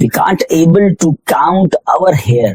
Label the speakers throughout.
Speaker 1: We can't able to count our hair,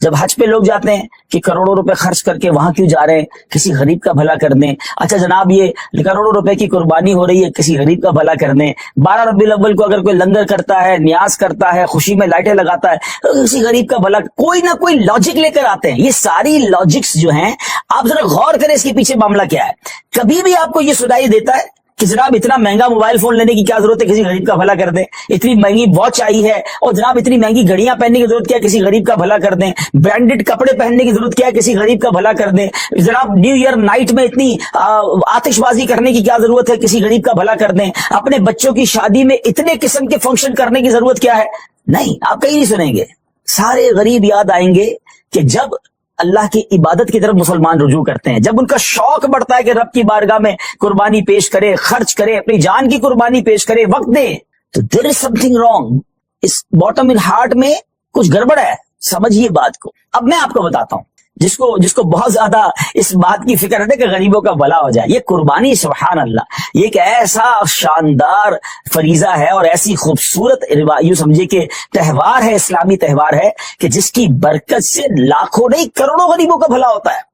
Speaker 1: جب حج پہ لوگ جاتے ہیں کہ کروڑوں روپے خرچ کر کے وہاں کیوں جا رہے ہیں؟ کسی غریب کا بھلا کر دیں. اچھا جناب یہ کروڑوں روپے کی قربانی ہو رہی ہے، کسی غریب کا بھلا کر دیں. 12 ربیع الاول کو اگر کوئی لنگر کرتا ہے، نیاز کرتا ہے، خوشی میں لائٹیں لگاتا ہے، تو کسی غریب کا بھلا. کوئی نہ کوئی لاجک لے کر آتے ہیں. یہ ساری لاجکس جو ہیں آپ ذرا غور کریں اس کے پیچھے معاملہ کیا ہے. کبھی بھی آپ کو یہ سنائی دیتا ہے کہ جناب اتنا مہنگا موبائل فون لینے کی کیا ضرورت ہے، کسی غریب کا بھلا کر دیں. اتنی مہنگی واچ آئی ہے اور جناب اتنی مہنگی گھڑیاں پہننے کی ضرورت کیا ہے، کسی غریب کا بھلا کر دیں. برانڈڈ کپڑے پہننے کی ضرورت کیا ہے، کسی غریب کا بھلا کر دیں. جناب نیو ایئر نائٹ میں اتنی آتش بازی کرنے کی کیا ضرورت ہے، کسی غریب کا بھلا کر دیں. اپنے بچوں کی شادی میں اتنے قسم کے فنکشن کرنے کی ضرورت کیا ہے. نہیں، آپ کہیں نہیں سنیں گے. سارے غریب یاد آئیں گے کہ جب اللہ کی عبادت کی طرف مسلمان رجوع کرتے ہیں، جب ان کا شوق بڑھتا ہے کہ رب کی بارگاہ میں قربانی پیش کرے، خرچ کرے، اپنی جان کی قربانی پیش کرے، وقت دے، تو دیر از سم تھنگ رانگ. اس باٹم ان ہارٹ میں کچھ گڑبڑ ہے. سمجھیے بات کو. اب میں آپ کو بتاتا ہوں جس کو بہت زیادہ اس بات کی فکر ہے کہ غریبوں کا بھلا ہو جائے. یہ قربانی سبحان اللہ یہ ایک ایسا شاندار فریضہ ہے اور ایسی خوبصورت یوں سمجھے کہ تہوار ہے، اسلامی تہوار ہے کہ جس کی برکت سے لاکھوں نہیں کروڑوں غریبوں کا بھلا ہوتا ہے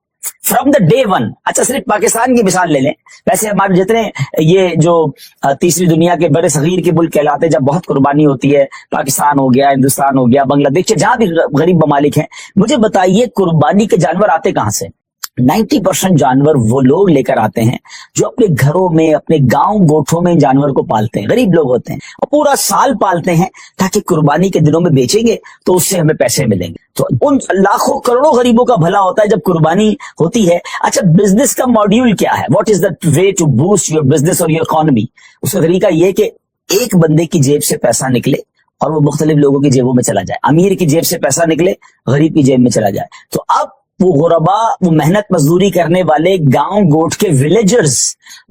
Speaker 1: فرام دا ڈے ون. اچھا صرف پاکستان کی مثال لے لیں. ویسے ہمارے جتنے یہ جو تیسری دنیا کے بڑے صغیر کے ملک کہلاتے ہیں، جب بہت قربانی ہوتی ہے، پاکستان ہو گیا، ہندوستان ہو گیا، بنگلہ دیش، جہاں بھی غریب ممالک ہیں، مجھے بتائیے قربانی کے جانور آتے کہاں سے؟ 90% جانور وہ لوگ لے کر آتے ہیں جو اپنے گھروں میں، اپنے گاؤں گوٹھوں میں جانور کو پالتے ہیں. غریب لوگ ہوتے ہیں اور پورا سال پالتے ہیں تاکہ قربانی کے دنوں میں بیچیں گے تو اس سے ہمیں پیسے ملیں گے. تو ان لاکھوں کروڑوں غریبوں کا بھلا ہوتا ہے جب قربانی ہوتی ہے. اچھا بزنس کا ماڈیول کیا ہے؟ What is the way to boost your business اور یور اکانومی؟ اس کا طریقہ یہ کہ ایک بندے کی جیب سے پیسہ نکلے اور وہ مختلف لوگوں کی جیبوں میں چلا جائے. امیر کی جیب سے پیسہ نکلے، غریب کی جیب میں چلا جائے. تو اب وہ غربا، وہ محنت مزدوری کرنے والے گاؤں گوٹ کے ولیجرز،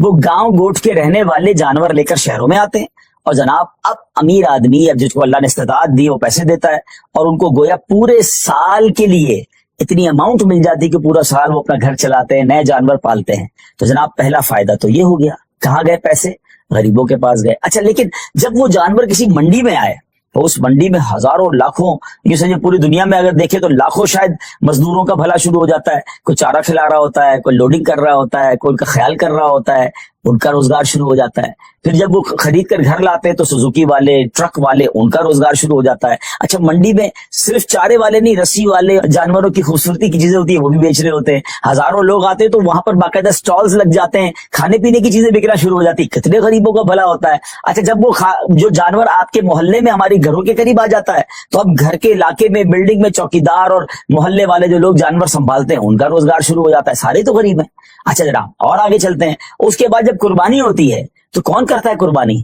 Speaker 1: وہ گاؤں گوٹ کے رہنے والے جانور لے کر شہروں میں آتے ہیں اور جناب اب امیر آدمی، اب جس کو اللہ نے استطاعت دی، وہ پیسے دیتا ہے اور ان کو گویا پورے سال کے لیے اتنی اماؤنٹ مل جاتی کہ پورا سال وہ اپنا گھر چلاتے ہیں، نئے جانور پالتے ہیں. تو جناب پہلا فائدہ تو یہ ہو گیا. کہاں گئے پیسے؟ غریبوں کے پاس گئے. اچھا لیکن جب وہ جانور کسی منڈی میں آئے تو اس منڈی میں ہزاروں لاکھوں، یہ سمجھے پوری دنیا میں اگر دیکھیں تو لاکھوں شاید مزدوروں کا بھلا شروع ہو جاتا ہے. کوئی چارہ کھلا رہا ہوتا ہے، کوئی لوڈنگ کر رہا ہوتا ہے، کوئی ان کا خیال کر رہا ہوتا ہے، ان کا روزگار شروع ہو جاتا ہے. پھر جب وہ خرید کر گھر لاتے ہیں تو سوزوکی والے، ٹرک والے، ان کا روزگار شروع ہو جاتا ہے. اچھا منڈی میں صرف چارے والے نہیں، رسی والے، جانوروں کی خوبصورتی کی چیزیں ہوتی ہیں وہ بھی بیچ رہے ہوتے ہیں. ہزاروں لوگ آتے ہیں تو وہاں پر باقاعدہ سٹالز لگ جاتے ہیں، کھانے پینے کی چیزیں بکنا شروع ہو جاتی ہیں. کتنے غریبوں کا بھلا ہوتا ہے. اچھا جب وہ جو جانور آپ کے محلے میں، ہمارے گھروں کے قریب آ جاتا ہے تو اب گھر کے علاقے میں، بلڈنگ میں چوکیدار اور محلے والے جو لوگ جانور سنبھالتے ہیں ان کا روزگار شروع ہو جاتا ہے. سارے تو غریب ہیں. اچھا جناب اور آگے چلتے ہیں. اس کے بعد جب قربانی ہوتی ہے تو کون کرتا ہے قربانی؟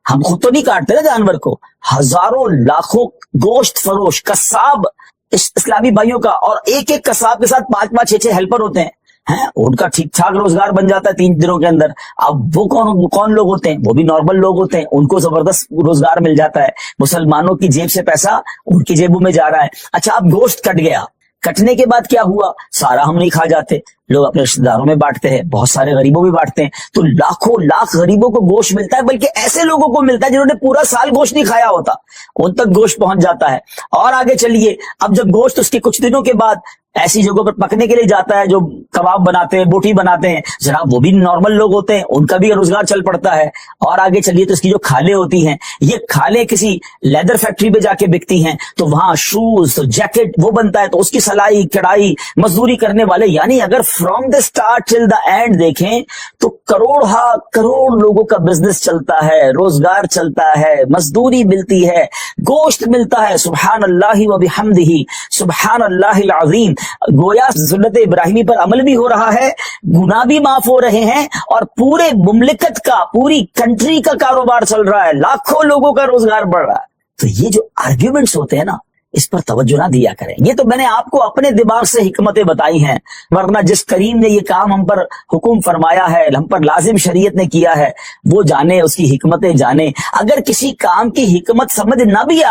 Speaker 1: ہم خود تو نہیں کاٹتے نا جانور کو. ہزاروں لاکھوں گوشت فروش قصاب اسلامی بھائیوں کا، اور ایک ایک قصاب کے ساتھ 5 6 ہیلپر ہوتے ہیں. ان کا ٹھیک ٹھاک روزگار بن جاتا ہے 3 دنوں کے اندر. اب وہ کون لوگ ہوتے ہیں؟ وہ بھی نارمل لوگ ہوتے ہیں، ان کو زبردست روزگار مل جاتا ہے. مسلمانوں کی جیب سے پیسہ ان کی جیبوں میں جا رہا ہے. اچھا اب گوشت کٹ گیا، کٹنے کے بعد کیا ہوا؟ سارا ہم نہیں کھا جاتے، لوگ اپنے رشتے داروں میں بانٹتے ہیں، بہت سارے غریبوں میں بانٹتے ہیں. تو لاکھوں لاکھ غریبوں کو گوشت ملتا ہے، بلکہ ایسے لوگوں کو ملتا ہے جنہوں نے پورا سال گوشت نہیں کھایا ہوتا، ان تک گوشت پہنچ جاتا ہے. اور آگے چلیے، اب جب گوشت اس کے کچھ دنوں کے بعد ایسی جگہوں پر پکنے کے لیے جاتا ہے جو کباب بناتے ہیں، بوٹی بناتے ہیں، جناب وہ بھی نارمل لوگ ہوتے ہیں، ان کا بھی روزگار چل پڑتا ہے. اور آگے چلیے تو اس کی جو کھالیں ہوتی ہیں، یہ کھالیں کسی لیدر فیکٹری پہ جا کے بکتی ہیں تو وہاں شوز، جیکٹ وہ بنتا ہے، تو اس کی سلائی کڑھائی مزدوری کرنے والے، یعنی اگر from the start till the and دیکھیں تو کروڑ لوگوں کا بزنس چلتا ہے، روزگار چلتا ہے، مزدوری ملتی ہے، گوشت ملتا ہے. سبحان اللہ و بحمدہ، سبحان اللہ العظیم. گویا سنت ابراہیمی پر عمل بھی ہو رہا ہے، گناہ بھی معاف ہو رہے ہیں، اور پورے مملکت کا، پوری کنٹری کا کاروبار چل رہا ہے، لاکھوں لوگوں کا روزگار بڑھ رہا ہے. تو یہ جو آرگیومنٹس ہوتے ہیں نا، اس پر توجہ نہ دیا کریں. یہ تو میں نے آپ کو اپنے دماغ سے حکمتیں بتائی ہیں، ورنہ جس کریم نے یہ کام ہم پر حکم فرمایا ہے، ہم پر لازم شریعت نے کیا ہے، وہ جانے، اس کی حکمتیں جانے. اگر کسی کام کی حکمت سمجھ نہ بھی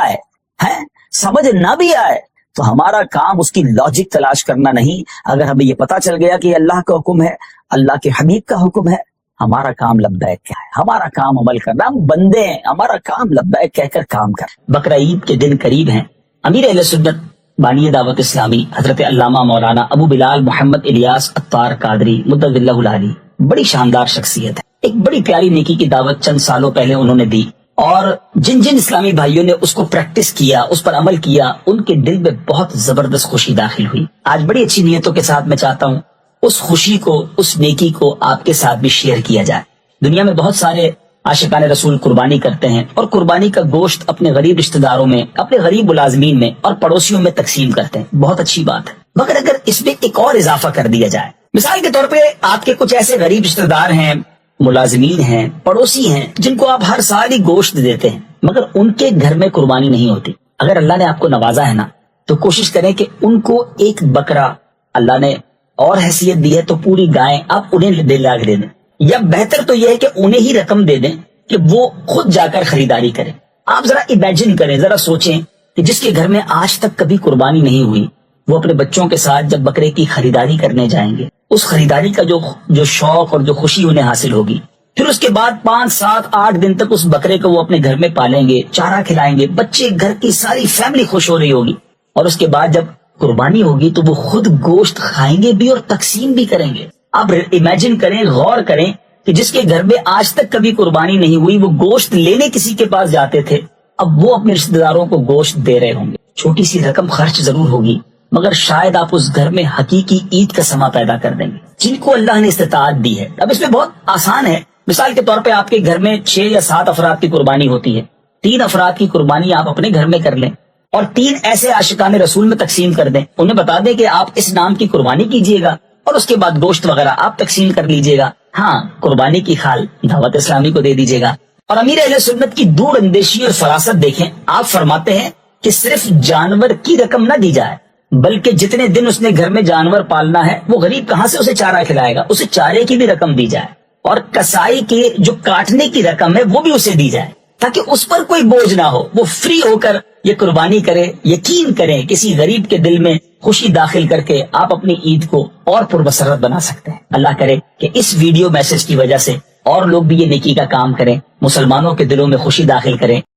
Speaker 1: آئے تو ہمارا کام اس کی لاجک تلاش کرنا نہیں. اگر ہمیں یہ پتا چل گیا کہ یہ اللہ کا حکم ہے، اللہ کے حبیب کا حکم ہے، ہمارا کام لبیک کیا ہے؟ ہمارا کام عمل کرنا. ہم بندے ہیں، ہمارا کام لبیک کہہ کر کام کر. بقرہ عید کے دن قریب ہیں. امیر اہل سنت بانی دعوت اسلامی حضرت علامہ مولانا ابو بلال محمد الیاس عطار قادری مدد اللہ العالی بڑی شاندار شخصیت ہے. ایک بڑی پیاری نیکی کی دعوت چند سالوں پہلے انہوں نے دی، اور جن جن اسلامی بھائیوں نے اس کو پریکٹس کیا، اس پر عمل کیا، ان کے دل میں بہت زبردست خوشی داخل ہوئی. آج بڑی اچھی نیتوں کے ساتھ میں چاہتا ہوں اس خوشی کو، اس نیکی کو آپ کے ساتھ بھی شیئر کیا جائے. دنیا میں بہت سارے عاشقان رسول قربانی کرتے ہیں، اور قربانی کا گوشت اپنے غریب رشتہ داروں میں، اپنے غریب ملازمین میں اور پڑوسیوں میں تقسیم کرتے ہیں. بہت اچھی بات ہے، مگر اگر اس میں ایک اور اضافہ کر دیا جائے، مثال کے طور پہ آپ کے کچھ ایسے غریب رشتہ دار ہیں، ملازمین ہیں، پڑوسی ہیں، جن کو آپ ہر سال ہی گوشت دیتے ہیں، مگر ان کے گھر میں قربانی نہیں ہوتی. اگر اللہ نے آپ کو نوازا ہے نا، تو کوشش کریں کہ ان کو ایک بکرا، اللہ نے اور حیثیت دی ہے تو پوری گائیں آپ انہیں دلا کے دے دیں، یا بہتر تو یہ ہے کہ انہیں ہی رقم دے دیں کہ وہ خود جا کر خریداری کریں. آپ ذرا امیجن کریں، ذرا سوچیں کہ جس کے گھر میں آج تک کبھی قربانی نہیں ہوئی، وہ اپنے بچوں کے ساتھ جب بکرے کی خریداری کرنے جائیں گے، اس خریداری کا جو شوق اور جو خوشی انہیں حاصل ہوگی، پھر اس کے بعد 5 7 8 دن تک اس بکرے کو وہ اپنے گھر میں پالیں گے، چارہ کھلائیں گے، بچے، گھر کی ساری فیملی خوش ہو رہی ہوگی، اور اس کے بعد جب قربانی ہوگی تو وہ خود گوشت کھائیں گے بھی اور تقسیم بھی کریں گے. آپ امیجن کریں، غور کریں کہ جس کے گھر میں آج تک کبھی قربانی نہیں ہوئی، وہ گوشت لینے کسی کے پاس جاتے تھے، اب وہ اپنے رشتہ داروں کو گوشت دے رہے ہوں گے. چھوٹی سی رقم خرچ ضرور ہوگی، مگر شاید آپ اس گھر میں حقیقی عید کا سما پیدا کر دیں گے جن کو اللہ نے استطاعت دی ہے. اب اس میں بہت آسان ہے. مثال کے طور پہ آپ کے گھر میں 6 یا 7 افراد کی قربانی ہوتی ہے، 3 افراد کی قربانی آپ اپنے گھر میں کر لیں اور 3 ایسے عاشقان رسول میں تقسیم کر دیں. انہیں بتا دیں کہ آپ اس نام کی قربانی کیجئے گا، اور اس کے بعد گوشت وغیرہ آپ تقسیم کر لیجئے گا. ہاں، قربانی کی کھال دعوت اسلامی کو دے دیجئے گا. اور امیر اہل سنت کی دور اندیشی اور فراست دیکھیں. آپ فرماتے ہیں کہ صرف جانور کی رقم نہ دی جائے، بلکہ جتنے دن اس نے گھر میں جانور پالنا ہے، وہ غریب کہاں سے اسے چارہ کھلائے گا، اسے چارے کی بھی رقم دی جائے، اور کسائی کے جو کاٹنے کی رقم ہے وہ بھی اسے دی جائے، تاکہ اس پر کوئی بوجھ نہ ہو، وہ فری ہو کر یہ قربانی کرے. یقین کریں کسی غریب کے دل میں خوشی داخل کر کے آپ اپنی عید کو اور پرمسرت بنا سکتے ہیں. اللہ کرے کہ اس ویڈیو میسج کی وجہ سے اور لوگ بھی یہ نیکی کا کام کریں، مسلمانوں کے دلوں میں خوشی داخل کریں.